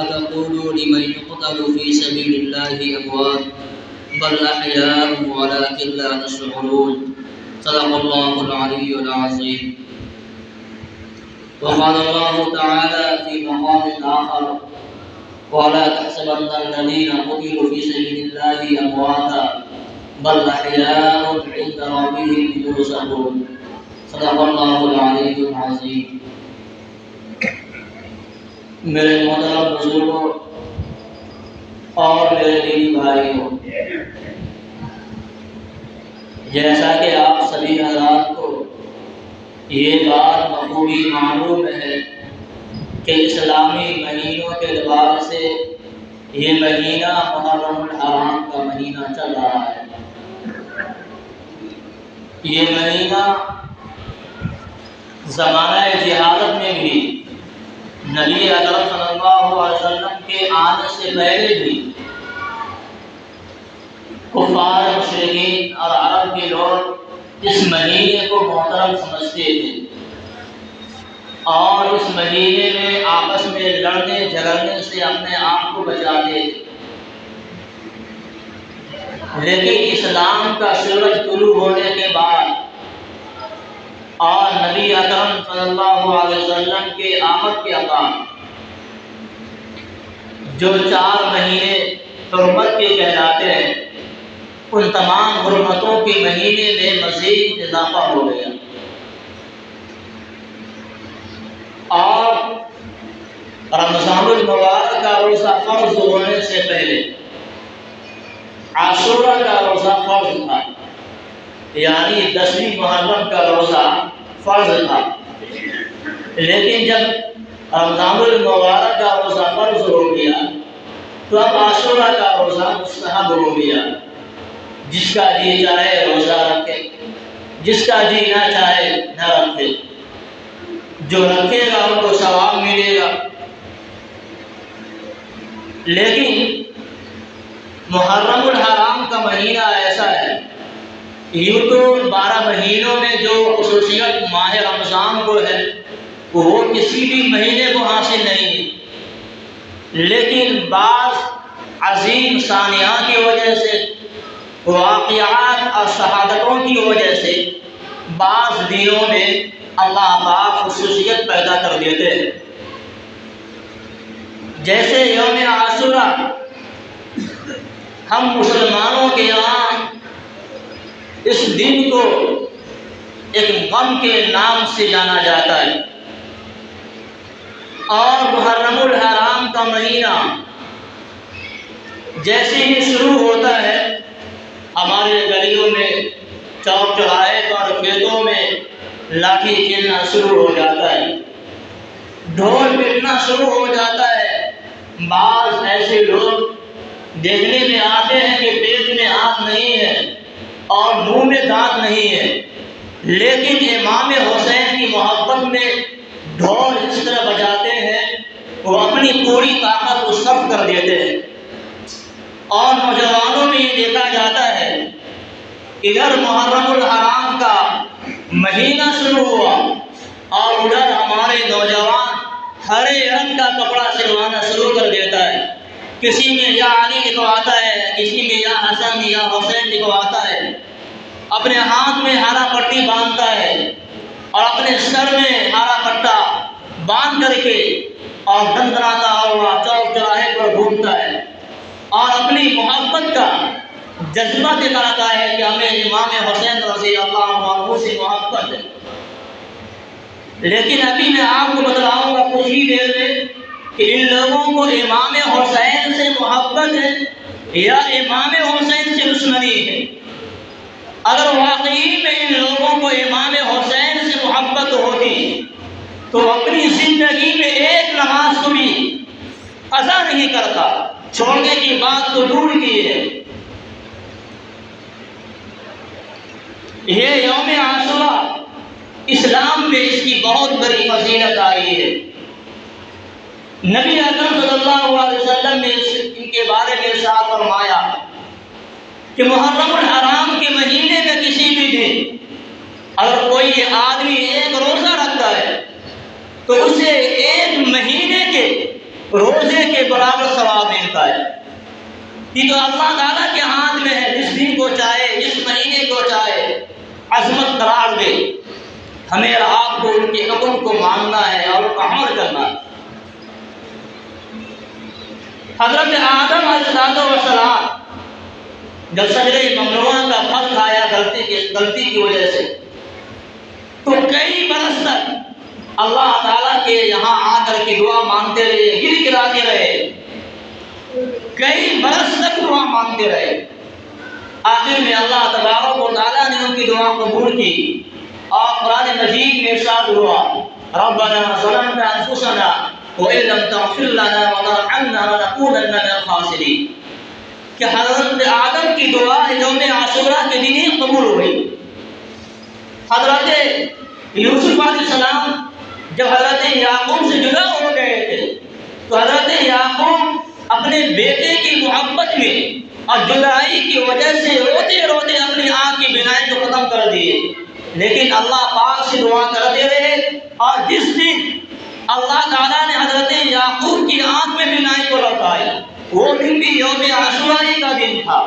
تقولوا لمن يقتل في سبيل الله أموات بل أحياء ولكن لا تشعرون. صدق الله العلي العظيم. وقال الله تعالى في مقام آخر: ولا تحسبن الذين قتلوا في سبيل الله أمواتا بل أحياء عند ربهم يرزقون. صدق الله العلي العظيم. میرے محترم بزرگوں اور میرے دینی بھائیوں، جیسا کہ آپ سبھی حضرات کو یہ بات بخوبی معلوم ہے کہ اسلامی مہینوں کے اعتبار سے یہ مہینہ محرم الحرام کا مہینہ چل رہا ہے۔ یہ مہینہ زمانہ جہالت میں بھی نبی اکرم صلی اللہ علیہ وسلم کے آنے سے پہلے بھی کفار مشرکین اور عرب کے لوگ اس مہینے کو محترم سمجھتے تھے اور اس مہینے میں آپس میں لڑنے جھگڑنے سے اپنے آپ کو بچاتے تھے، لیکن اسلام کا سورج طلوع ہونے کے بعد اور نبی اکرم صلی اللہ علیہ وسلم کے آمد کے بعد جو 4 مہینے حرمت کے کہلاتے ہیں، ان تمام حرمتوں کے مہینے میں مزید اضافہ ہو گیا اور رمضان المبارک کا روزہ فرض ہونے سے پہلے عاشورہ کا روزہ فرض تھا، یعنی 10ویں محرم کا روزہ فرض تھا، لیکن جب رمضان المبارک کا روزہ فرض ہو گیا تو اب عاشورہ کا روزہ مستحب ہو گیا۔ جس کا جی چاہے روزہ رکھے، جس کا جی نہ چاہے نہ رکھے، جو رکھے گا ان کو ثواب ملے گا۔ لیکن محرم الحرام کا مہینہ ایسا ہے، یوں تو 12 مہینوں میں جو خصوصیت ماہ رمضان کو ہے وہ کسی بھی مہینے کو حاصل نہیں ہے، لیکن بعض عظیم ثانیات کی وجہ سے، واقعات اور شہادتوں کی وجہ سے بعض دنوں میں اللہ پاک خصوصیت پیدا کر دیتے ہیں۔ جیسے یوم عاشورہ ہم مسلمانوں کے یہاں اس دن کو ایک غم کے نام سے جانا جاتا ہے، اور محرم الحرام کا مہینہ جیسے ہی شروع ہوتا ہے، ہمارے گلیوں میں، چوک چوراہے پر، کھیتوں میں لاٹھی کھیلنا شروع ہو جاتا ہے، ڈھول پیٹنا شروع ہو جاتا ہے۔ بعض ایسے لوگ دیکھنے میں آتے ہیں کہ پیٹ میں آنکھ نہیں ہے اور منہ میں دانت نہیں ہے، لیکن امام حسین کی محبت میں ڈھول اس طرح بجاتے ہیں وہ اپنی پوری طاقت کو صرف کر دیتے ہیں۔ اور نوجوانوں میں یہ دیکھا جاتا ہے، ادھر محرم الحرام کا مہینہ شروع ہوا اور ادھر ہمارے نوجوان ہرے رنگ کا کپڑا سلوانا شروع کر دیتا ہے، کسی میں یا علی لکھواتا ہے، کسی میں یا حسن یا حسین لکھواتا ہے، اپنے ہاتھ میں ہرا پٹی باندھتا ہے اور اپنے سر میں ہرا پٹا باندھ کر کے اور دندناتا ہوا چوک چوراہے پر گھومتا ہے اور اپنی محبت کا جذبہ دکھاتا ہے کہ ہمیں امام حسین رضی اللہ عنہ سے محبت ہے۔ لیکن ابھی میں آپ کو بتلاؤں گا کچھ ہی دیر میں کہ ان لوگوں کو امام حسین سے محبت ہے یا امام حسین سے دشمنی ہے۔ اگر واقعی میں ان لوگوں کو امام حسین سے محبت ہوتی تو اپنی زندگی میں ایک نماز کو بھی قضا نہیں کرتا، چھوڑنے کی بات تو دور کی ہے۔ یہ یوم عاشورہ اسلام میں اس کی بہت بڑی فضیلت آئی ہے۔ نبی اکرم صلی اللہ علیہ وسلم نے ان کے بارے میں ارشاد فرمایا کہ محرم الحرام کے مہینے میں کسی بھی دن اگر کوئی آدمی ایک روزہ رکھتا ہے تو اسے 1 مہینے کے روزے کے برابر ثواب ملتا ہے۔ یہ تو اللہ تعالیٰ کے ہاتھ میں ہے، جس دن کو چاہے، جس مہینے کو چاہے عظمت قرار دے۔ ہمیں اور آپ کو ان کے حکم کو ماننا ہے اور ان کا عمل کرنا ہے۔ حضرت آدم علیہ السلام جب شجرہ ممنوعہ کا پھل کھایا غلطی کی وجہ سے، تو کئی برس تک اللہ تعالیٰ کے یہاں آ کر کے دعا مانگتے رہے، گر گراتے رہے، کئی برس تک دعا مانگتے رہے۔ آخر میں اللہ تبارک و تعالیٰ نے ان کی دعا قبول کی اور قرآن مجید میں ارشاد ہوا ربنا ظلمنا انفسنا وان لم تغفر لنا وترحمنا لنكونن من الخاسرین، کہ حضرت آدم کی دعا یوم عاشوراء کے دن ہی قبول ہوئی۔ حضرت یوسف علیہ السلام جب حضرت یعقوب سے جدا ہو گئے تھے تو حضرت یعقوب اپنے بیٹے کی محبت میں اور جدائی کی وجہ سے روتے روتے اپنی آنکھ کی بینائی کو ختم کر دیے، لیکن اللہ پاک سے دعا کرتے رہے، اور جس دن اللہ تعالیٰ نے حضرت یعقوب کی آنکھ میں بینائی کو لوٹایا وہ دن بھی یوم عاشوراء کا دن تھا۔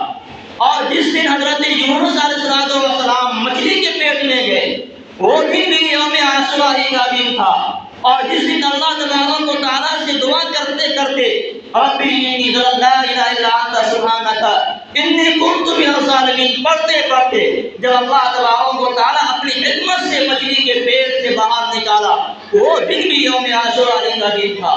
اور جس دن حضرت یونس علیہ السلام مچھلی کے پیٹ میں گئے وہ دن بھی یوم عاشوراء کا دن تھا۔ اور جس دن اللہ تبارک و تعالیٰ سے دعا کرتے کرتے رب انی لا الہ الا انت سبحانک انی کنت من الظالمین پڑھتے پڑھتے جب اللہ تبارک و تعالیٰ اپنی حکمت سے مچھلی کے پیٹ سے باہر نکالا وہ دن بھی یوم عاشوراء کا دن تھا۔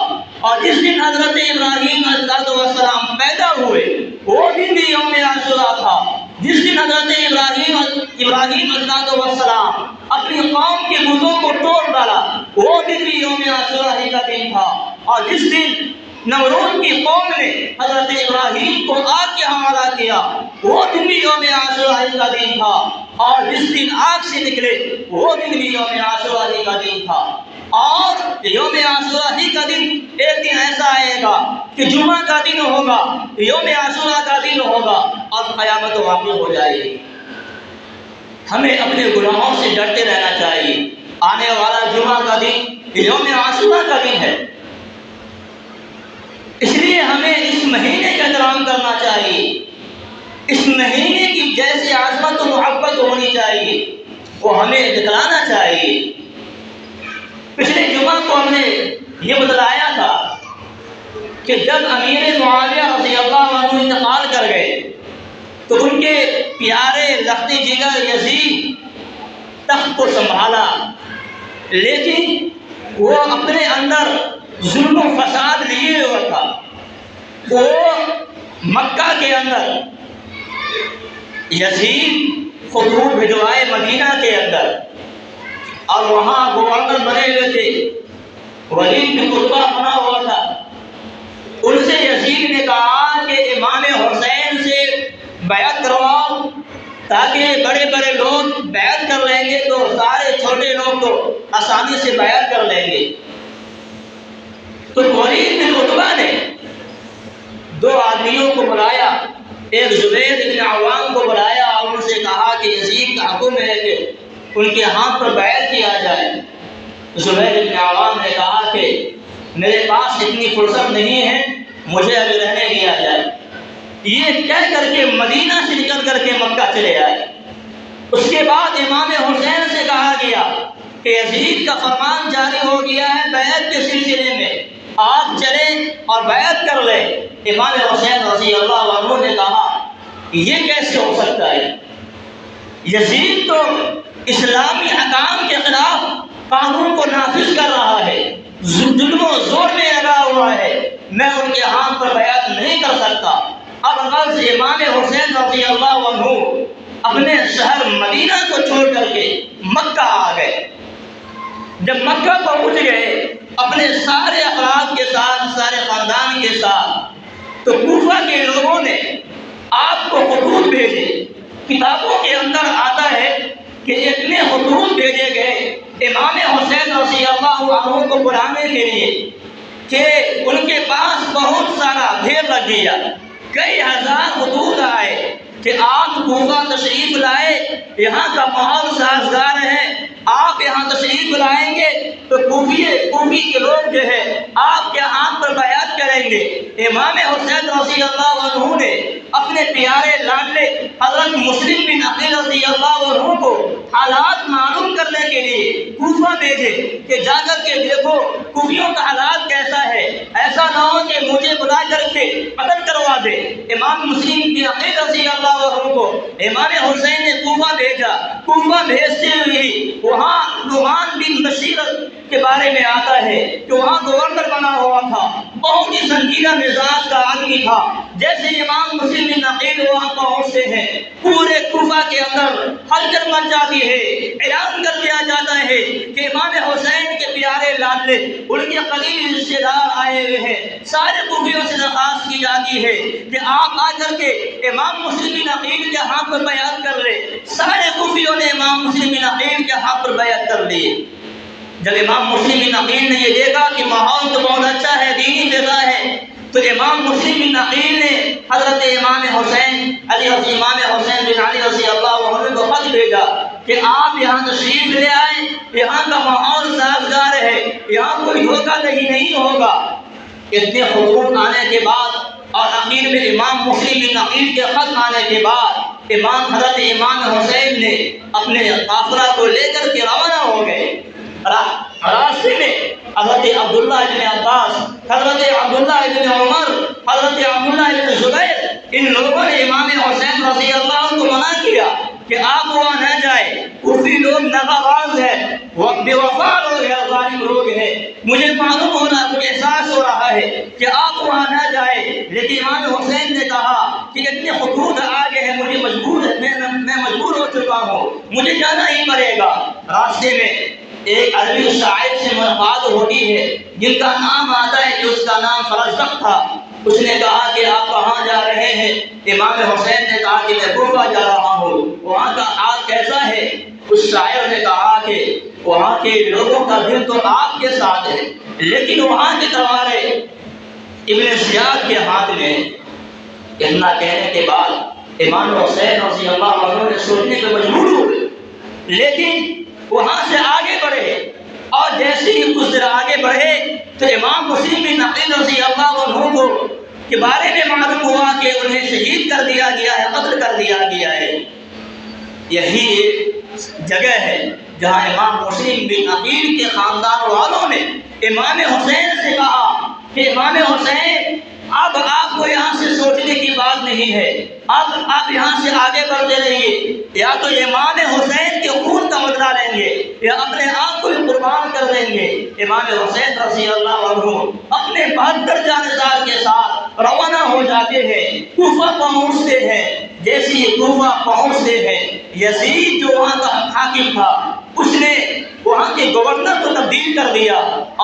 اور جس دن حضرت ابراہیم علیہ السلام پیدا ہوئے وہ دن بھی یوم عاشوراء تھا۔ جس دن حضرت ابراہیم علیہ السلام اپنی قوم کے بتوں کو توڑ ڈالا وہ دن بھی یوم عاشوراء کا دن تھا۔ اور جس دن نمرود کی قوم نے حضرت ابراہیم کو آگ کے حوالہ کیا وہ دن بھی یوم عاشوراء کا دن تھا۔ اور جس دن آگ سے نکلے وہ دن بھی یوم عاشوراء کا دن تھا۔ اور یوم عاشوراء کا دن ایک دن ایسا آئے گا کہ جمعہ کا دن ہوگا، یوم عاشوراء کا دن ہوگا اور قیامت واقع ہو جائے گی۔ ہمیں اپنے گناہوں سے ڈرتے رہنا چاہیے۔ آنے والا جمعہ کا دن یوم عاشوراء کا دن ہے، اس لیے ہمیں اس مہینے کا احترام کرنا چاہیے۔ اس مہینے کی جیسی عظمت و محبت ہونی چاہیے وہ ہمیں دکھلانا چاہیے۔ پچھلے جمعہ کو ہم نے یہ بتلایا تھا کہ جب امیر معاویہ رضی اللہ عنہ انتقال کر گئے تو ان کے پیارے لخت جگر یزید تخت کو سنبھالا، لیکن وہ اپنے اندر ظلم و فساد لیے ہوا تھا۔ وہ مکہ کے اندر یزید خطوط بھجوائے مدینہ کے اندر، اور وہاں گورنر بنے ہوئے تھے، ولید بن عتبہ بنا ہوا تھا۔ ان سے یزید نے کہا کہ امام حسین سے بیعت کرواؤ تاکہ بڑے بڑے لوگ بیعت کر لیں گے تو سارے چھوٹے لوگ تو آسانی سے بیعت کر لیں گے۔ تو ولید بن عتبہ نے دو آدمیوں کو بلایا، ایک زبیر بن عوام کو بلایا اور ان سے کہا کہ یزید کا حکم ہے کہ ان کے ہاتھ پر بیعت کیا جائے۔ زبیر بن عوام نے کہا کہ میرے پاس اتنی فرصت نہیں ہے، مجھے ابھی رہنے دیا جائے۔ یہ کہہ کر کے مدینہ سے نکل کر کے مکہ چلے آئے۔ اس کے بعد امام حسین سے کہا گیا کہ یزید کا فرمان جاری ہو گیا ہے بیعت کے سلسلے میں، آپ چلیں اور بیعت کر لیں۔ امام حسین رضی اللہ عنہ نے کہا یہ کیسے ہو سکتا ہے؟ یزید تو اسلامی حکام کے خلاف قانون کو نافذ کر رہا ہے، ظلم و زور میں لگا ہوا ہے، میں ان کے ہاتھ پر بیعت نہیں کر سکتا۔ اب غرض امام حسین رضی اللہ عنہ اپنے شہر مدینہ کو چھوڑ کر کے مکہ آ گئے۔ جب مکہ پہنچ گئے اپنے سارے افراد کے ساتھ، سارے خاندان کے ساتھ، تو کوفہ کے لوگوں نے آپ کو خطوط بھیجے۔ کتابوں کے اندر آتا ہے کہ اتنے خطوط بھیجے گئے امام حسین رضی اللہ عنہ کو بلانے کے لیے کہ ان کے پاس بہت سارا ڈھیر لگ گیا، کئی ہزار خطوط آئے۔ کہ آپ کوفہ تشریف لائے، یہاں کا ماحول سازگار ہے، آپ یہاں تشریف لائیں گے تو کوفی کے لوگ جو ہے آپ کے ہاتھ پر بیعت کریں گے۔ امام حسین رضی اللہ عنہ نے اپنے پیارے لاڈلے حضرت مسلم بن عقیل رضی اللہ عنہ کو حالات معلوم کرنے کے لیے کوفہ بھیجے کہ جا کر کے دیکھو کوفیوں کا حالات کیسا ہے، ایسا نہ ہو کہ مجھے بلا کر کے قتل کروا دے۔ امام مسلم بن عقیل رضی اللہ عنہ کو امام حسین نے کوفہ بھیجا۔ کوفہ بھیجتے ہوئے وہاں نعمان بن بشیر کے بارے میں آتا ہے کہ وہاں گورنر بنا ہوا تھا، بہت ہی سنجیدہ مزاج کا آدمی تھا۔ جیسے امام مسلم بن عقیل وہاں پہنچتے ہیں، پورے کوفہ کے اندر ہلچل مچ جاتی ہے، اعلان کر دیا جاتا ہے کہ امام حسین کے پیارے لاڈلے ان کے قریبی رشتے دار آئے ہوئے ہیں۔ سارے کوفیوں سے درخواست کی جاتی ہے کہ آپ آ کر کے امام مسلم بن عقیل کے ہاتھ پر بیعت کر لیں۔ سارے کوفیوں نے امام مسلم بن عقیل کے ہاتھ پر بیعت کر لی۔ جب امام مسلم بن عقیل نے یہ دیکھا کہ ماحول تو بہت اچھا ہے، دینی جگہ ہے، تو امام مسلم بن عقیل نے حضرت امام حسین بن علی رضی اللہ عنہ کو خط بھیجا کہ آپ یہاں تشریف لے آئیں، یہاں کا ماحول سازگار ہے، یہاں کوئی دھوکہ دہی نہیں ہوگا۔ اتنے خطوط آنے کے بعد اور آخر میں امام مسلم بن عقیل کے خط آنے کے بعد حضرت امام حسین نے اپنے قافلہ کو لے کر کے روانہ ہو گئے۔ راستے میں حضرت عبداللہ ابن عباس، حضرت عبداللہ ابن عمر، حضرت عبداللہ ابن زبیر، ان لوگوں نے امام حسین رضی اللہ عنہ کو منع کیا کہ آپ وہاں نہ جائیں، کوفی لوگ نغاباز ہیں، وہ بے وفا لوگ ہیں، ظالم لوگ ہیں، مجھے معلوم ہونا، مجھے احساس ہو رہا ہے کہ آپ وہاں نہ جائیں۔ لیکن امام حسین نے کہا کہ اتنے خطوط آگے ہیں، مجھے مجبور ہے، میں مجبور ہو چکا ہوں، مجھے جانا ہی پڑے گا۔ راستے میں ایک عربی شاعر سے ملاقات ہوتی ہے جن کا نام آتا ہے کہ اس کا نام فرزدق تھا۔ اس نے کہا کہ آپ کہاں جا رہے ہیں؟ امام حسین نے کہا کہ میں کوفہ جا رہا ہوں، وہاں کا حال کیسا ہے؟ اس شاعر نے کہا کہ وہاں کے لوگوں کا دل تو آپ کے ساتھ ہے، لیکن وہاں کی تلواریں ابن زیاد کے ہاتھ میں۔ اتنا کہنے کے بعد امام حسین رضی اللہ عنہ نے سوچنے پہ مجبور ہوئے، لیکن وہاں سے آگے بڑھے، اور جیسے ہی کچھ دیر آگے بڑھے تو امام مسلم بن عقیل رضی اللہ عنہ کے بارے میں معلوم ہوا کہ انہیں شہید کر دیا گیا ہے، قتل کر دیا گیا ہے۔ یہی جگہ ہے جہاں امام مسلم بن عقیل کے خاندان والوں نے امام حسین سے کہا کہ امام حسین اب آپ کو یہاں سے سوچنے کی بات نہیں ہے، اب آپ یہاں سے آگے بڑھتے رہیے، یا تو امام حسین کے خون کا بدلہ لیں گے یا اپنے آپ کو قربان کر دیں گے۔ امام حسین رضی اللہ عنہ اپنے 72 جانشین کے ساتھ روانہ ہو جاتے ہیں، کوفہ پہنچتے ہیں۔ جیسے ہی کوفہ پہنچتے ہیں، یزید جو وہاں کا حاکم تھا اس نے وہاں کے گورنر کو تبدیل کر دیا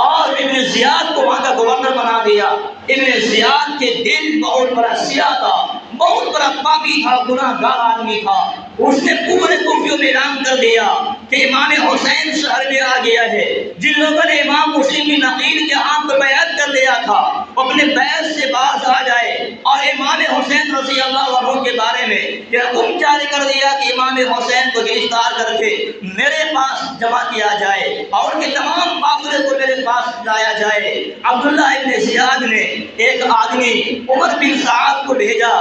اور ابن زیاد کو وہاں کا گورنر بنا دیا۔ ابن زیاد کے دل بہت بڑا سیاہ تھا، بہت بڑا پاپی تھا، گناہ گار آدمی تھا۔ اس نے پورے کوفیوں میں اعلان کر دیا کہ امام حسین شہر میں آ گیا ہے۔ جن لوگوں نے امام مسلم بن عقیل کے ہاتھ پر بیعت کر لیا تھا وہ اپنے بیعت سے باز آ جائے، اور امام حسین رضی اللہ عنہ کے بارے میں یہ حکم جاری کر دیا کہ امام حسین کو گرفتار کر کے میرے پاس جمع کیا جائے اور ان کے تمام قافلے کو میرے پاس لایا جائے۔ عبداللہ ابن زیاد نے ایک آدمی عمر بن سعد کو بھیجا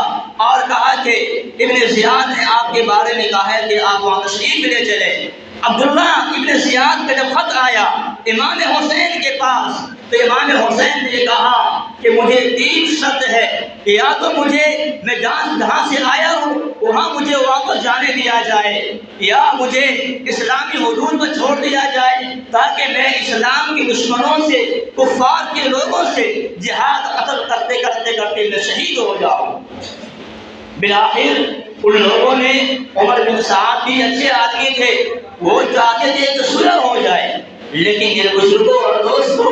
اور کہا کہ ابن زیاد نے آپ کے بارے میں کہا ہے کہ آپ وہاں تشریف لے چلے۔ عبداللہ ابن زیاد کا جب خط آیا امام حسین کے پاس تو امام حسین نے کہا کہ مجھے 3 شرط ہے، یا تو میں جہاں سے آیا ہوں وہاں مجھے واپس جانے دیا جائے، یا مجھے اسلامی حدود پر چھوڑ دیا جائے تاکہ میں اسلام کے دشمنوں سے، کفار کے لوگوں سے جہاد قتل کرتے کرتے میں شہید ہو جاؤں۔ بالآخر ان لوگوں نے، عمر بن سعد بھی اچھے آدمی تھے، وہ چاہتے تھے کہ صلح ہو جائے، لیکن یہ بزرگوں اور دوستوں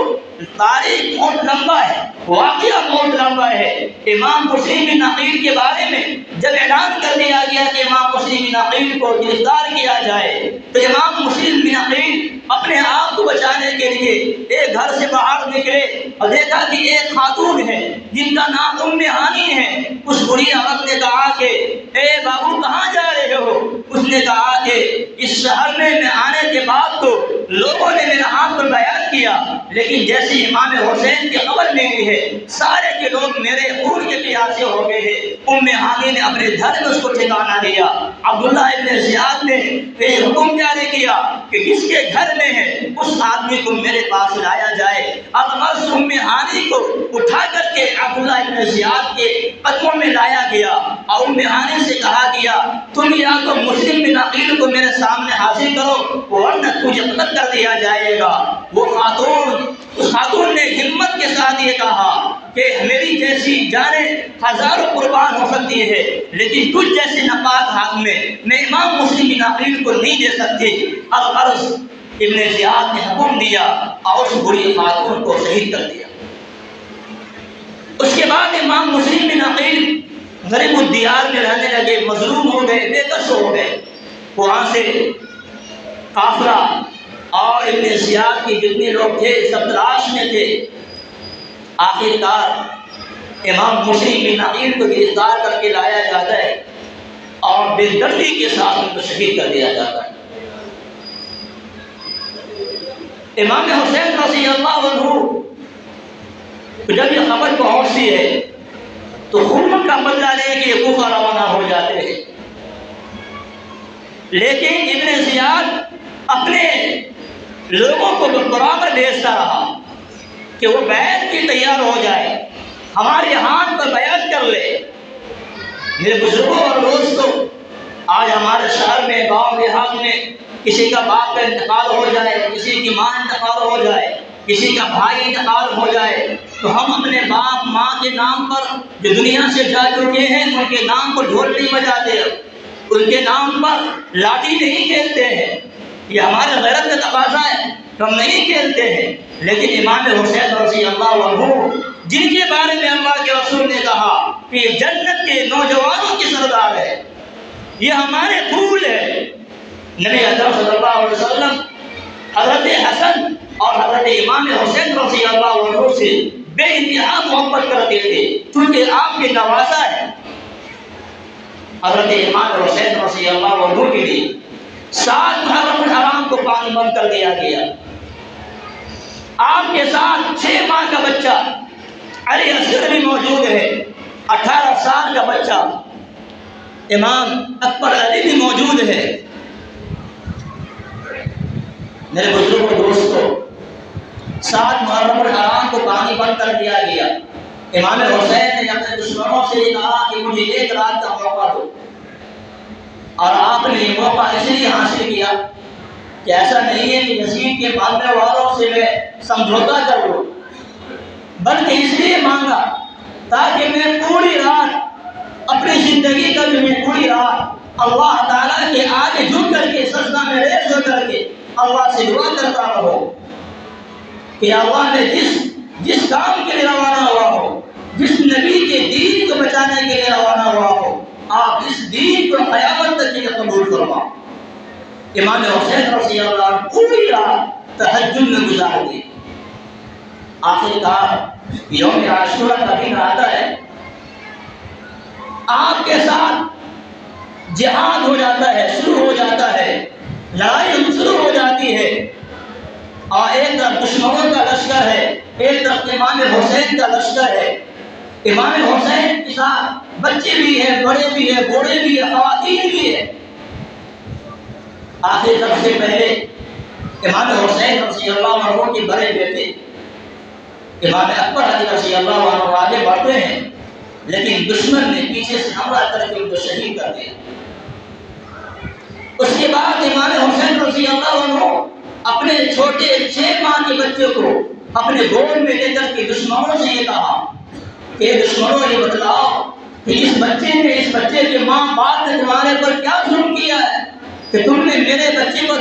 تاریخ بہت لمبا ہے، واقعہ بہت لمبا ہے۔ امام مسلم بن عقیل کے بارے میں جب اعلان کر دیا گیا کہ امام مسلم بن عقیل کو گرفتار کیا جائے تو امام مسلم بن عقیل اپنے آپ کو بچانے کے لیے ایک گھر سے باہر نکلے اور دیکھا کہ ایک خاتون ہے جن کا نام ام ہانی ہے۔ اس بڑی عورت نے کہا کہ اے بابو کہاں جا رہے ہو؟ اس نے کہا کہ اس شہر میں آنے کے بعد تو لوگوں نے میرا آپ پر بیان کیا، لیکن جیسے امام حسین کی خبر ملی ہے سارے کے لوگ میرے خون کے پیاسے ہو گئے ہیں۔ ام ہانی نے اپنے گھر میں اس کو ٹھکانہ دیا۔ عبداللہ ابن زیاد نے یہ حکم جاری کیا کہ جس کے گھر میں ہے اس آدمی کو میرے پاس لایا جائے۔ اب مرض ام ہانی کو اٹھا کر کے عبداللہ ابن زیاد کے قدموں میں لایا گیا اور ام ہانی سے کہا گیا تم یا تو مسلم بن عقیل کو میرے سامنے حاضر کرو ورنہ تجھے قتل کر دیا جائے گا۔ وہ اس خاتون نے ہمت کے ساتھ یہ کہا کہ میری جیسی جانیں ہزاروں قربان ہو سکتی ہے لیکن تجھ جیسے ناپاک ہاتھ میں امام مسلم بن عقیل کو نہیں دے سکتی۔ اب عرض ابن زیاد نے حکم دیا اور اس بری خاتون کو شہید کر دیا۔ اس کے بعد امام مسلم بن عقیل غریب الدیار میں رہنے لگے، مظلوم ہو گئے، بے کس ہو گئے۔ وہاں سے قافلہ اور ابن زیاد کی جتنے لوگ تھے سب تلاش میں تھے۔ آخر کار امام مسلم بن عقیل کو گرفتار کر کے لایا جاتا ہے اور بے دردی کے ساتھ ان کو شہید کر دیا جاتا ہے۔ امام حسین رضی اللہ عنہ جب یہ خبر پہنچتی ہے تو خون کا بدلہ لے کے کوفہ روانہ ہو جاتے ہیں، لیکن ابن زیاد اپنے لوگوں کو برابر بھیجتا رہا کہ وہ بیعت کی تیار ہو جائے، ہمارے ہاتھ پر بیعت کر لے۔ میرے بزرگوں اور دوستوں، آج ہمارے شہر میں گاؤں دیہات میں کسی کا باپ کا انتقال ہو جائے، کسی کی ماں انتقال ہو جائے، کسی کا بھائی انتقال ہو جائے تو ہم اپنے باپ ماں کے نام پر جو دنیا سے جا چکے ہیں ان کے نام پر ڈھول نہیں بجاتے، ان کے نام پر لاٹھی نہیں کھیلتے ہیں۔ یہ ہمارے غیرت کا تقاضا ہے، ہم نہیں کھیلتے ہیں۔ لیکن امام حسین رضی اللہ عنہ جن کے بارے میں اللہ کے رسول نے کہا کہ یہ جنت کے نوجوانوں کی سردار ہے، یہ ہمارے پھول ہے۔ نبی اکرم صلی اللہ علیہ وسلم حضرت حسن اور حضرت امام حسین رضی اللہ عنہ سے بے انتہا محبت کرتے تھے کیونکہ آپ کے نوازا ہے۔ حضرت امام حسین رضی اللہ عنہ کے لیے 7 محرم الحرام کو پانی بند کر دیا گیا۔ آپ کے ساتھ 6 ماہ کا بچہ علی اصغر بھی موجود ہے، 18 سال کا بچہ امام اکبر علی بھی موجود ہے۔ میرے بزرگوں دوستوں، 7 محرم الحرام کو پانی بند کر دیا گیا۔ امام حسین نے اپنے دشمنوں سے یہ کہا کہ مجھے 1 رات کا موقع دو، اور آپ نے یہ موقع اس لیے حاصل کیا کہ ایسا نہیں ہے کہ یزید کے ماننے والوں سے میں سمجھوتا کر لوں، بلکہ اس لیے مانگا تاکہ میں پوری رات اپنی زندگی کا جو میں پوری رات اللہ تعالیٰ کے آگے جھک کر کے سجدہ میں ریز ہو کر کے اللہ سے دعا کرتا رہو کہ اللہ نے جس کام کے لیے روانہ ہوا ہو، جس نبی کے دین کو بچانے کے لیے روانہ ہوا ہو، آپ اس دین کو قیامت تک کے لیے قبول فرماؤ۔ امام حسین رضی اللہ عنہ پوری رات تہجد میں گزار دی۔ آخر کار یوم عاشورہ کا دن آتا ہے، آپ کے ساتھ جہاد ہو جاتا ہے، شروع ہو جاتا ہے، لڑائی شروع ہو جاتی ہے، اور ایک طرف دشمنوں کا لشکر ہے، ایک طرف امام حسین کا لشکر ہے۔ امام حسین کے ساتھ بچے بھی ہیں، بڑے بھی ہیں، بوڑھے بھی ہیں، خواتین بھی ہیں۔ آخر سب سے پہلے امام حسین رضی اللہ عنہ کے بڑے بیٹے امام اکبر علی رضی اللہ عنہ آگے بڑھتے ہیں، لیکن دشمن نے پیچھے سے حملہ کر کے ان کو شہید کر دیا۔ اس کے بعد امام حسین رضی اللہ عنہ اپنے چھوٹے 6 ماہ کے بچے کو اپنے گود میں لے کر کے دشمنوں سے یہ کہا کہ دشمنوں یہ بتلاؤ کہ اس بچے کے ماں باپ نے تمہارے پر کیا ظلم کیا ہے کہ تم نے میرے بچے کو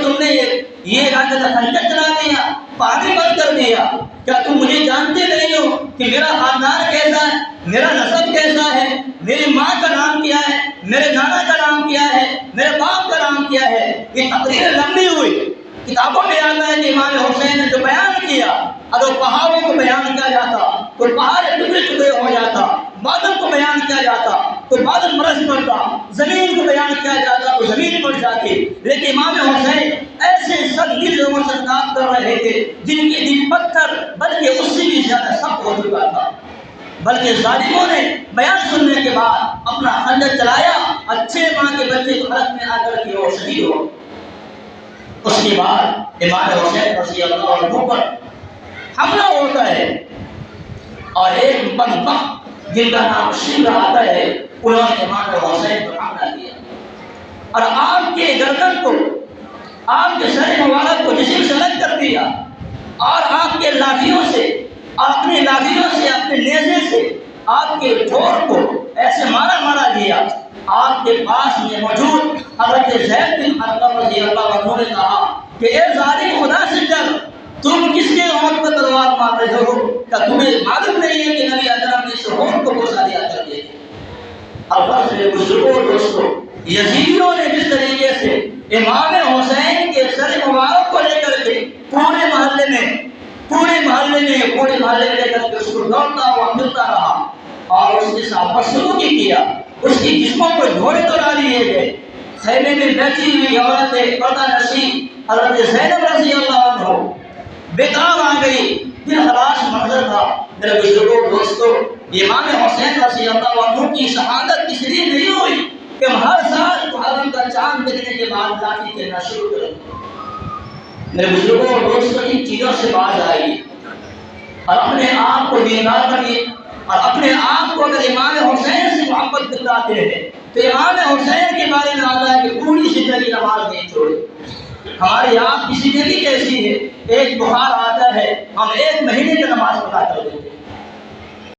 یہ خنجر چلا دیا، پانی بند کر دیا۔ کیا تم مجھے جانتے نہیں ہو کہ میرا خاندان کیسا ہے، میرا نسب کیسا ہے، میری ماں کا نام کیا ہے، میرے نانا کا نام کیا ہے، میرے باپ کا نام کیا ہے؟ یہ تقریر لمبی ہوئی، کتابوں میں آتا ہے کہ امام حسین نے جو بیان کیا، اگر پہاڑوں کو بیان کیا جاتا تو پہاڑ ٹکڑے ٹکڑے ہو جاتا، بادل کو بیان کیا جاتا تو بادل برس پڑتا، زمین کو بیان کیا جاتا تو زمین پڑ جاتی، لیکن امام حسین ایسے سخت دل لوگوں سے کام کر رہے تھے جن کے دل پتھر بلکہ اس سے بھی زیادہ سخت ہو چکا تھا، بلکہ ظالموں نے بیان سننے کے بعد اپنا خنجر چلایا، اچھے ماں کے بچے کو حلق میں آ کر کے وہ شہید ہو۔ اس کے بعد امام حسین رضی اللہ عنہ پر حملہ ہوتا ہے اور ایک بدبخت جن کا نام شیبہ آتا ہے، انہوں نے امام حسین پر حملہ کیا اور آپ کے گردن کو، آپ کے سر مبارک کو جسم سے الگ کر دیا اور آپ کے لاٹھیوں سے، اپنے لاٹھیوں سے، اپنے نیزے سے آپ کے ٹھوڑ کو ایسے مارا دیا۔ آپ کے پاس میں موجود حضرت زید بن ارقم رضی اللہ عنہ نے کہا کہ اے ظالم، خدا سے ڈر، تم کس کے ہونٹ پر تلوار مار رہے ہو؟ کیا تمہیں معلوم نہیں ہے کہ نبی اکرم نے اس ہونٹ کو گوسا دیا کر دیے؟ اب بزرگوں دوستوں، یزیدیوں نے جس طریقے سے امام حسین کے سر مبارک کو لے کر کے پورے محلے میں لے کر کے اس کو دوڑتا ہوا ملتا رہا اور اس کے ساتھ بدسلوکی کیا، اس کی جسموں کو گھوڑے دوڑا لیے گئے، خیمے میں بیٹھی ہوئی عورتیں پردہ نشی حضرت زینب رضی اللہ عنہ بیکار آ گئی، پھر خلاص منظر تھا۔ میرے بزرگوں دوستوں، امام حسین رضی اللہ عنہ کی شہادت اس لیے نہیں ہوئی کہ ہم ہر سال محرم کا چاند دیکھنے کے بعد لاٹھی کھیلنا شروع کریں۔ میرے بزرگوں اور دوستوں، ان چیزوں سے باز آئیے اور اپنے آپ کو دیندار بنیے، اور اپنے آپ کو اگر امام حسین سے محبت دلاتے ہیں تو امام حسین کے بارے میں آتا ہے کہ پوری زندگی نماز نہیں چھوڑے۔ ہماری آپ کی زندگی کیسی ہے؟ ایک بخار آتا ہے، ہم ایک مہینے کی نماز پڑھا کر دیتے ہیں۔